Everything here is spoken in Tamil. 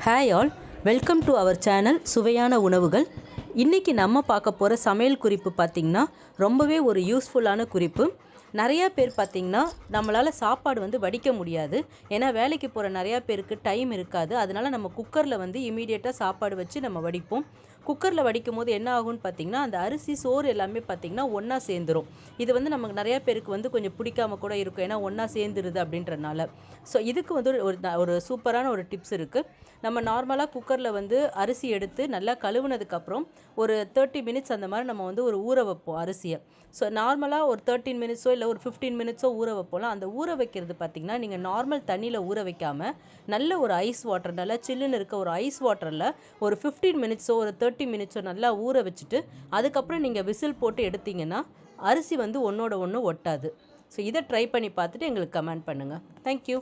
Hi all, welcome to our channel சுவையான உணவுகள். இன்றைக்கி நம்ம பார்க்க போகிற சமையல் குறிப்பு பார்த்திங்கன்னா ரொம்பவே ஒரு யூஸ்ஃபுல்லான குறிப்பு. நிறையா பேர் பார்த்திங்கன்னா நம்மளால் சாப்பாடு வடிக்க முடியாது. ஏன்னா வேலைக்கு போகிற நிறையா பேருக்கு டைம் இருக்காது. அதனால் நம்ம குக்கரில் இமீடியட்டாக சாப்பாடு வச்சு நம்ம வடிப்போம். குக்கரில் வடிக்கும் போது என்ன ஆகும்னு பார்த்திங்கன்னா அந்த அரிசி சோறு எல்லாமே பார்த்திங்கன்னா ஒன்றா சேர்ந்துடும். இது நமக்கு நிறையா பேருக்கு கொஞ்சம் பிடிக்காம கூட இருக்கும், ஏன்னா ஒன்றா சேர்ந்துருது அப்படின்றனால. ஸோ இதுக்கு ஒரு சூப்பரான ஒரு டிப்ஸ் இருக்குது. நம்ம நார்மலாக குக்கரில் அரிசி எடுத்து நல்லா கழுவுனதுக்கப்புறம் ஒரு 30 மினிட்ஸ் அந்த மாதிரி நம்ம ஒரு ஊற வைப்போம் அரிசியை. ஸோ நார்மலாக ஒரு 13 மினிட்ஸோ இல்லை ஒரு 15 மினிட்ஸோ ஊற வைப்போம்லாம். அந்த ஊற வைக்கிறது பார்த்திங்கன்னா நீங்கள் நார்மல் தண்ணியில் ஊற வைக்காமல் நல்ல ஒரு ஐஸ் வாட்டர், நல்லா சில்லுன்னு இருக்க ஒரு ஐஸ் வாட்டரில் ஒரு 15 மினிட்ஸோ ஒரு 30 மினிட்ஸோ நல்லா ஊற வச்சுட்டு அதுக்கப்புறம் நீங்கள் விசில் போட்டு எடுத்திங்கன்னா அரிசி ஒன்றோட ஒன்று ஒட்டாது. ஸோ இதை ட்ரை பண்ணி பார்த்துட்டு எங்களுக்கு கமெண்ட் பண்ணுங்கள். தேங்க்யூ.